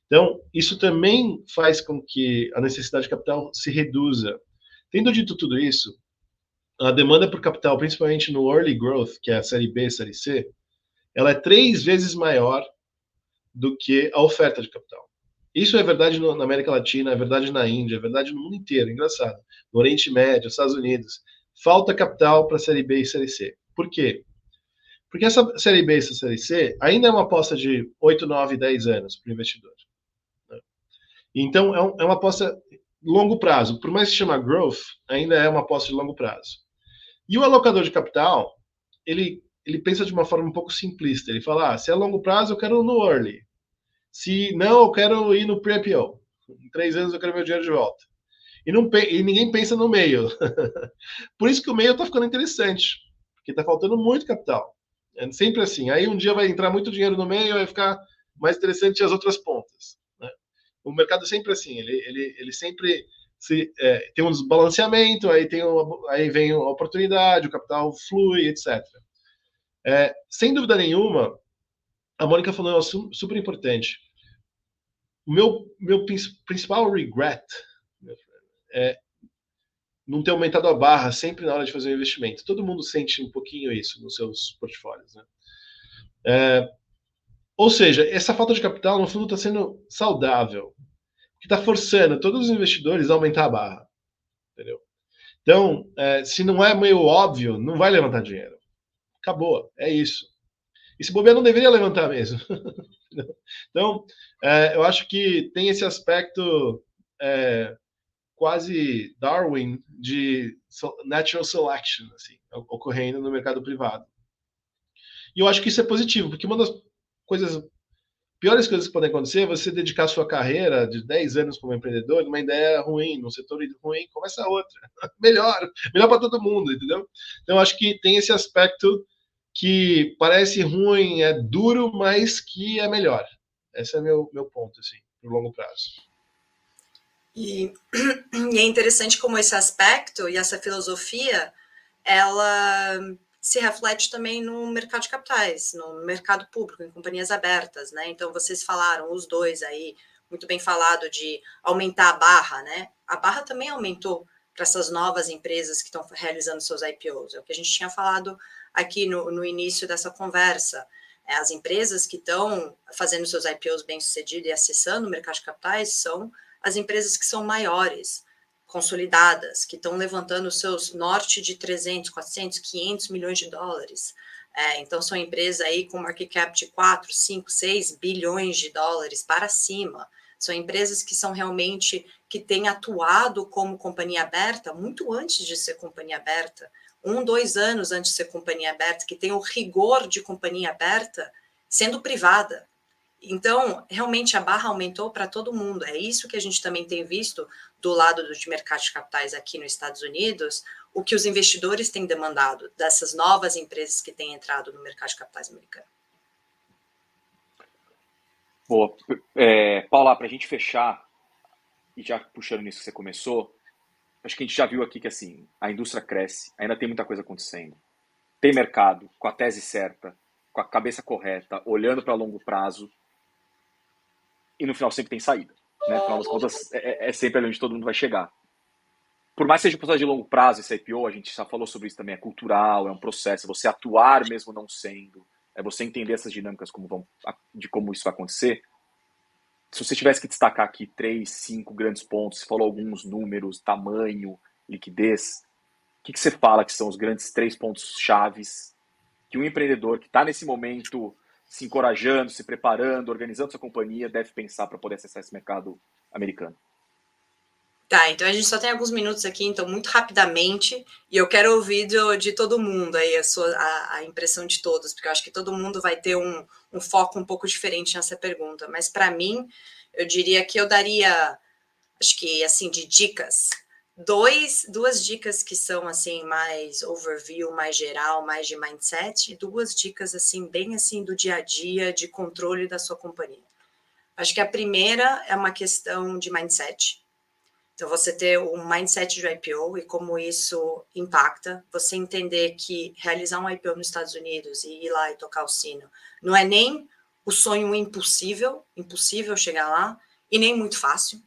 Speaker 2: Então, isso também faz com que a necessidade de capital se reduza. Tendo dito tudo isso, a demanda por capital, principalmente no early growth, que é a série B, série C, ela é 3 vezes maior do que a oferta de capital. Isso é verdade na América Latina, é verdade na Índia, é verdade no mundo inteiro, engraçado. No Oriente Médio, nos Estados Unidos, falta capital para a série B e série C. Por quê? Porque essa série B e essa série C ainda é uma aposta de 8, 9, 10 anos para o investidor. Né? Então, é uma aposta longo prazo. Por mais que se chama growth, ainda é uma aposta de longo prazo. E o alocador de capital, ele pensa de uma forma um pouco simplista. Ele fala, se é longo prazo, eu quero no early. Se não, eu quero ir no pre-IPO. Em 3 anos eu quero meu dinheiro de volta. E ninguém pensa no meio. Por isso que o meio está ficando interessante. Porque está faltando muito capital. É sempre assim. Aí um dia vai entrar muito dinheiro no meio, vai ficar mais interessante as outras pontas. Né? O mercado é sempre assim. Ele sempre tem um desbalanceamento, aí vem a oportunidade, o capital flui, etc. Sem dúvida nenhuma, a Mônica falou um assunto super importante. O meu principal regret é não ter aumentado a barra sempre na hora de fazer um investimento. Todo mundo sente um pouquinho isso nos seus portfólios. Né? Ou seja, essa falta de capital, no fundo, está sendo saudável. Que está forçando todos os investidores a aumentar a barra. Entendeu? Então, se não é meio óbvio, não vai levantar dinheiro. Acabou, é isso. E se bobear, não deveria levantar mesmo. Então, eu acho que tem esse aspecto quase Darwin de natural selection, assim, ocorrendo no mercado privado. E eu acho que isso é positivo, porque uma das piores coisas que podem acontecer é você dedicar a sua carreira de 10 anos como empreendedor numa ideia ruim, num setor ruim, começa outra. Melhor para todo mundo, entendeu? Então, eu acho que tem esse aspecto que parece ruim, é duro, mas que é melhor. Esse é meu ponto, assim, no longo prazo.
Speaker 4: E é interessante como esse aspecto e essa filosofia, ela se reflete também no mercado de capitais, no mercado público, em companhias abertas, né? Então, vocês falaram, os dois aí, muito bem falado de aumentar a barra, né? A barra também aumentou para essas novas empresas que estão realizando seus IPOs. É o que a gente tinha falado aqui no início dessa conversa. As empresas que estão fazendo seus IPOs bem-sucedidos e acessando o mercado de capitais são as empresas que são maiores, consolidadas, que estão levantando seus norte de 300, 400, 500 milhões de dólares. Então, são empresas aí com market cap de 4, 5, 6 bilhões de dólares para cima. São empresas que são realmente, que têm atuado como companhia aberta muito antes de ser companhia aberta, 1, 2 anos antes de ser companhia aberta, que tem o rigor de companhia aberta sendo privada. Então, realmente a barra aumentou para todo mundo. É isso que a gente também tem visto do lado de mercado de capitais aqui nos Estados Unidos, o que os investidores têm demandado dessas novas empresas que têm entrado no mercado de capitais americano.
Speaker 1: Boa. Paula, para a gente fechar, e já puxando nisso que você começou, acho que a gente já viu aqui que assim, a indústria cresce, ainda tem muita coisa acontecendo. Tem mercado, com a tese certa, com a cabeça correta, olhando para longo prazo, e no final sempre tem saída. Né? Afinal das contas, é sempre ali onde todo mundo vai chegar. Por mais que seja um processo de longo prazo, esse IPO, a gente já falou sobre isso também, é cultural, é um processo, é você atuar mesmo não sendo, é você entender essas dinâmicas de como isso vai acontecer. Se você tivesse que destacar aqui 3, 5 grandes pontos, você falou alguns números, tamanho, liquidez, o que você fala que são os grandes 3 pontos chaves que um empreendedor que está nesse momento se encorajando, se preparando, organizando sua companhia, deve pensar para poder acessar esse mercado americano?
Speaker 4: Tá, então a gente só tem alguns minutos aqui, então muito rapidamente, e eu quero ouvir de todo mundo aí a impressão de todos, porque eu acho que todo mundo vai ter um foco um pouco diferente nessa pergunta, mas para mim, eu diria que eu daria, acho que assim, de dicas, duas dicas que são assim mais overview, mais geral, mais de mindset, e 2 dicas assim bem assim do dia a dia de controle da sua companhia. Acho que a primeira é uma questão de mindset. Então, você ter um mindset de IPO e como isso impacta, você entender que realizar um IPO nos Estados Unidos e ir lá e tocar o sino não é nem o sonho impossível chegar lá, e nem muito fácil.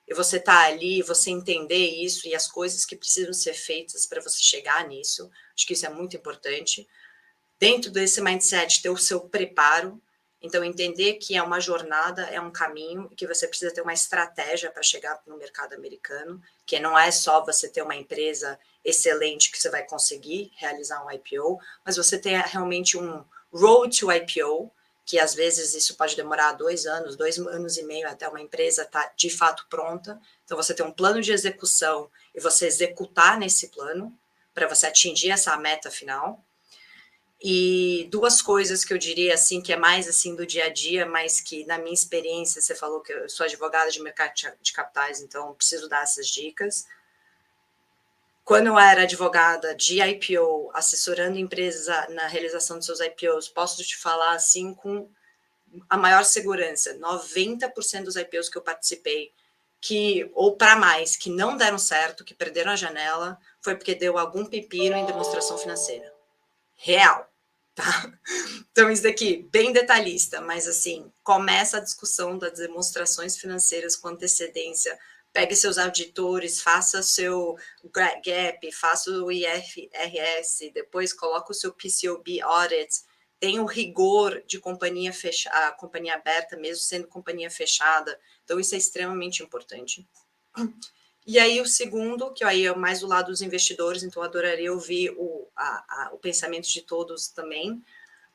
Speaker 4: E você tá ali, você entender isso e as coisas que precisam ser feitas para você chegar nisso, acho que isso é muito importante. Dentro desse mindset, ter o seu preparo, então entender que é uma jornada, é um caminho, que você precisa ter uma estratégia para chegar no mercado americano, que não é só você ter uma empresa excelente que você vai conseguir realizar um IPO, mas você tem realmente um road to IPO, que às vezes isso pode demorar 2 anos, 2 anos e meio até uma empresa estar de fato pronta. Então você tem um plano de execução e você executar nesse plano para você atingir essa meta final. E 2 coisas que eu diria assim, que é mais assim do dia a dia, mas que na minha experiência, você falou que eu sou advogada de mercado de capitais, então preciso dar essas dicas. Quando eu era advogada de IPO, assessorando empresas na realização de seus IPOs, posso te falar assim com a maior segurança, 90% dos IPOs que eu participei, ou para mais, que não deram certo, que perderam a janela, foi porque deu algum pepino em demonstração financeira. Real. Tá? Então, isso daqui, bem detalhista, mas assim, começa a discussão das demonstrações financeiras com antecedência, pegue seus auditores, faça seu GAP, faça o IFRS, depois coloca o seu PCOB audit, tem o rigor de companhia fechada, companhia aberta, mesmo sendo companhia fechada, então isso é extremamente importante. E aí o segundo, que aí é mais do lado dos investidores, então eu adoraria ouvir o pensamento de todos também,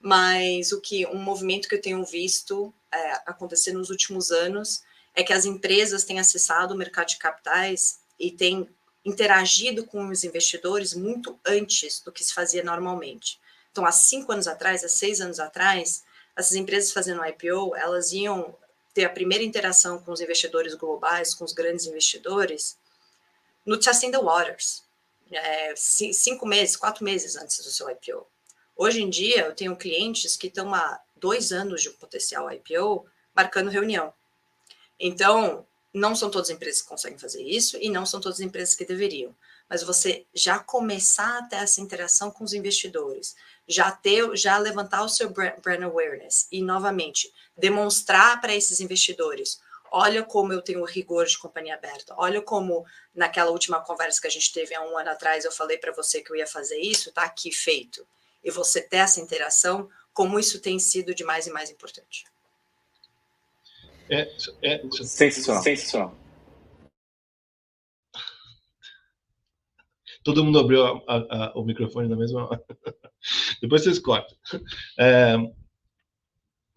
Speaker 4: mas um movimento que eu tenho visto acontecer nos últimos anos é que as empresas têm acessado o mercado de capitais e têm interagido com os investidores muito antes do que se fazia normalmente. Então, há 5 anos atrás, há 6 anos atrás, essas empresas fazendo IPO, elas iam ter a primeira interação com os investidores globais, com os grandes investidores, no Testing the Waters, 5 meses, 4 meses antes do seu IPO. Hoje em dia, eu tenho clientes que estão há 2 anos de um potencial IPO marcando reunião. Então, não são todas as empresas que conseguem fazer isso e não são todas as empresas que deveriam. Mas você já começar a ter essa interação com os investidores, já levantar o seu brand awareness e, novamente, demonstrar para esses investidores, olha como eu tenho rigor de companhia aberta, olha como naquela última conversa que a gente teve há 1 ano atrás, eu falei para você que eu ia fazer isso, está aqui feito. E você ter essa interação, como isso tem sido de mais e mais importante.
Speaker 1: Sensacional.
Speaker 2: Todo mundo abriu o microfone na mesma hora. Depois vocês cortam.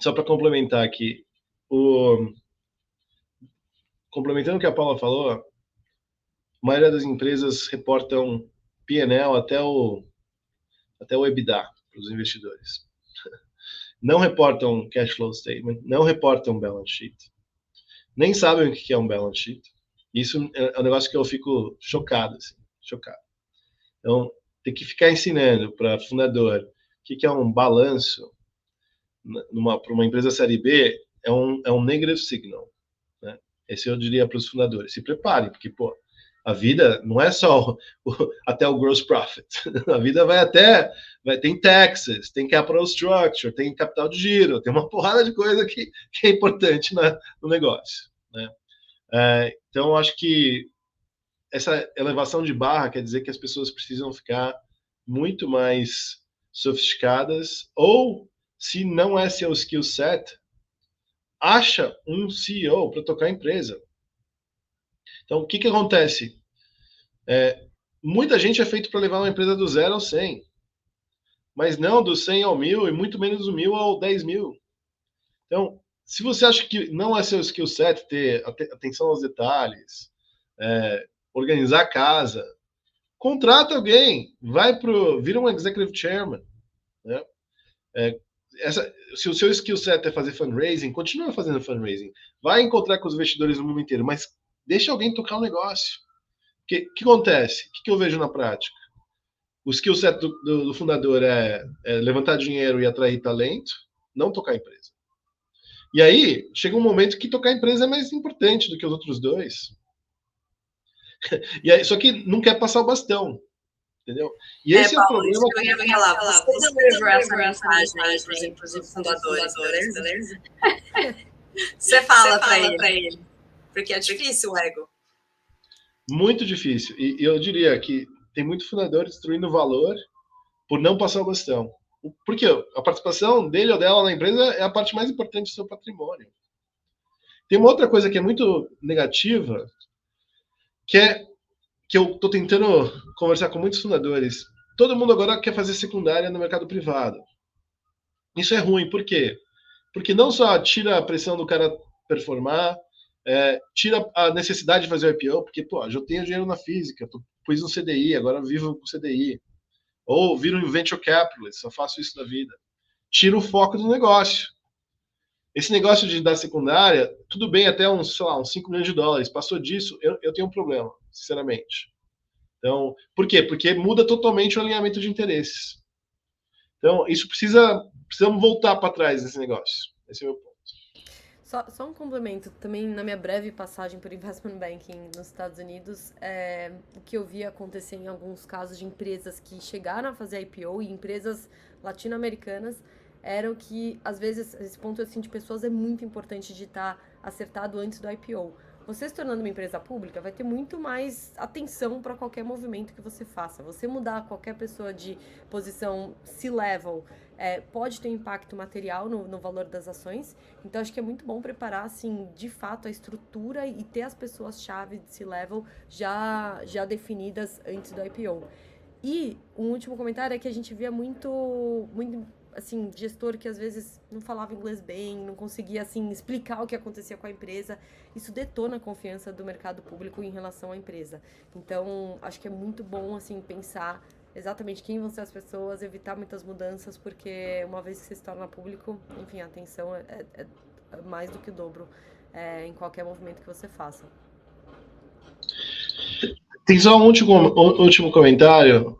Speaker 2: Só para complementar aqui, complementando o que a Paula falou, a maioria das empresas reportam P&L até o EBITDA para os investidores. Não reportam cash flow statement, não reportam balance sheet, nem sabem o que é um balance sheet. Isso é um negócio que eu fico chocado, assim, chocado. Então, tem que ficar ensinando para fundador o que é um balanço para uma empresa série B é um negative signal, né? Esse eu diria para os fundadores, se preparem, porque a vida não é só até o gross profit. A vida tem taxes, tem capital structure, tem capital de giro, tem uma porrada de coisa que é importante no negócio, né? Então, acho que essa elevação de barra quer dizer que as pessoas precisam ficar muito mais sofisticadas, ou, se não é seu skill set, acha um CEO para tocar a empresa. Então, o que acontece? Muita gente é feito para levar uma empresa do 0 ao 100, mas não do 100 ao 1000 e muito menos do 1000 ao 10.000. Então, se você acha que não é seu skill set ter atenção aos detalhes, organizar a casa, contrata alguém, vira um executive chairman, né? Se o seu skill set é fazer fundraising, continua fazendo fundraising, vai encontrar com os investidores no mundo inteiro, mas deixa alguém tocar o negócio. O que acontece? O que eu vejo na prática? O skill set do fundador é levantar dinheiro e atrair talento, não tocar a empresa. E aí, chega um momento que tocar a empresa é mais importante do que os outros dois. E aí, só que não quer passar o bastão, entendeu? E esse é o
Speaker 4: Paulo, isso
Speaker 2: problema.
Speaker 4: que eu ia falar. Você deliver essa mensagem aí para os fundadores, beleza? Você fala para ele. Porque é difícil o ego.
Speaker 2: Muito difícil. E eu diria que tem muito fundador destruindo valor por não passar o bastão. Porque a participação dele ou dela na empresa é a parte mais importante do seu patrimônio. Tem uma outra coisa que é muito negativa, que eu estou tentando conversar com muitos fundadores. Todo mundo agora quer fazer secundária no mercado privado. Isso é ruim, por quê? Porque não só tira a pressão do cara performar, tira a necessidade de fazer o IPO, porque, pô, já tenho dinheiro na física, pus no CDI, agora vivo com CDI. Ou viro um venture capitalist, só faço isso da vida. Tira o foco do negócio. Esse negócio de dar secundária, tudo bem até uns 5 milhões de dólares. Passou disso, eu tenho um problema, sinceramente. Então, por quê? Porque muda totalmente o alinhamento de interesses. Então, isso precisamos voltar para trás nesse negócio. Esse é o meu ponto.
Speaker 3: Só um complemento, também na minha breve passagem por investment banking nos Estados Unidos, o que eu vi acontecer em alguns casos de empresas que chegaram a fazer IPO e empresas latino-americanas eram que, às vezes, esse ponto assim, de pessoas é muito importante de estar acertado antes do IPO. Você se tornando uma empresa pública vai ter muito mais atenção para qualquer movimento que você faça. Você mudar qualquer pessoa de posição C-level pode ter impacto material no valor das ações. Então, acho que é muito bom preparar, assim, de fato, a estrutura e ter as pessoas-chave de C-level já definidas antes do IPO. E um último comentário é que a gente via muito assim, gestor que às vezes não falava inglês bem, não conseguia, assim, explicar o que acontecia com a empresa. Isso detona a confiança do mercado público em relação à empresa. Então, acho que é muito bom, assim, pensar exatamente quem vão ser as pessoas, evitar muitas mudanças, porque uma vez que você se torna público, enfim, a atenção é mais do que o dobro em qualquer movimento que você faça.
Speaker 2: Tem só um último comentário,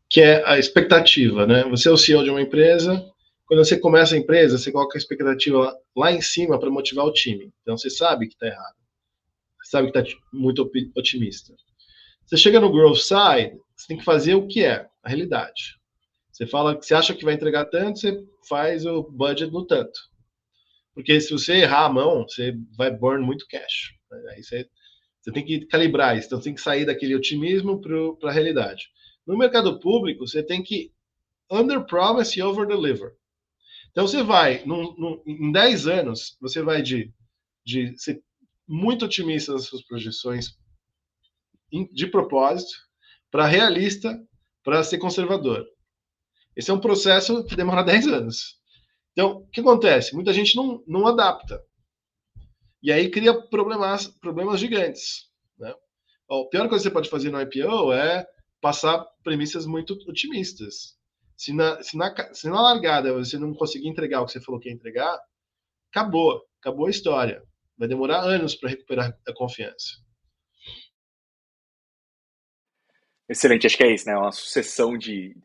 Speaker 2: que é a expectativa, né? Você é o CEO de uma empresa, quando você começa a empresa, você coloca a expectativa lá em cima para motivar o time. Então, você sabe que está errado. Você sabe que está muito otimista. Você chega no growth side, você tem que fazer o que é a realidade. Você fala que você acha que vai entregar tanto, você faz o budget no tanto. Porque se você errar a mão, você vai burn muito cash. Aí você tem que calibrar isso. Então, você tem que sair daquele otimismo para a realidade. No mercado público, você tem que under-promise e over-deliver. Então, você vai, em 10 anos, você vai de ser muito otimista nas suas projeções de propósito, para realista, para ser conservador. Esse é um processo que demora 10 anos. Então, o que acontece? Muita gente não adapta. E aí cria problemas gigantes. Né? A pior coisa que você pode fazer no IPO é passar premissas muito otimistas. Se na largada você não conseguir entregar o que você falou que ia entregar, acabou a história. Vai demorar anos para recuperar a confiança.
Speaker 1: Excelente, acho que é isso, né? É uma sucessão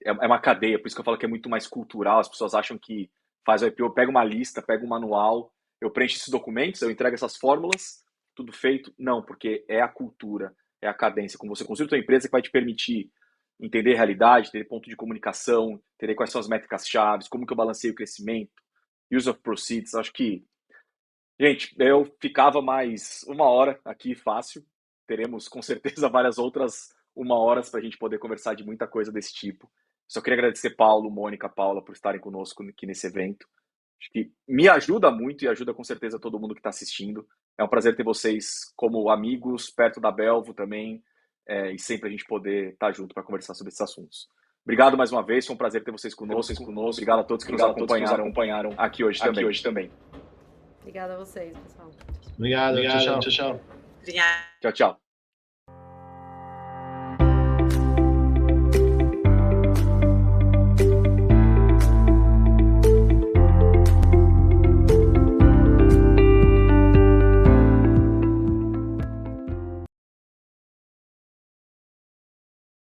Speaker 1: é uma cadeia, por isso que eu falo que é muito mais cultural. As pessoas acham que faz o IPO, pega uma lista, pega um manual, eu preencho esses documentos, eu entrego essas fórmulas, tudo feito. Não, porque é a cultura, é a cadência. Como você construi a tua empresa que vai te permitir entender a realidade, ter ponto de comunicação, entender quais são as métricas chaves, como que eu balanceio o crescimento, use of proceeds. Acho que, gente, eu ficava mais 1 hora aqui fácil. Teremos com certeza várias outras 1 hora para a gente poder conversar de muita coisa desse tipo. Só queria agradecer Paulo, Mônica, Paula por estarem conosco aqui nesse evento. Acho que me ajuda muito e ajuda com certeza todo mundo que está assistindo. É um prazer ter vocês como amigos, perto da Belvo também, e sempre a gente poder estar junto para conversar sobre esses assuntos. Obrigado mais uma vez, foi um prazer ter vocês conosco. Obrigado a todos que nos acompanharam aqui hoje também.
Speaker 3: Obrigada a vocês, pessoal.
Speaker 2: Obrigado. Tchau.
Speaker 4: Obrigada.
Speaker 1: Tchau.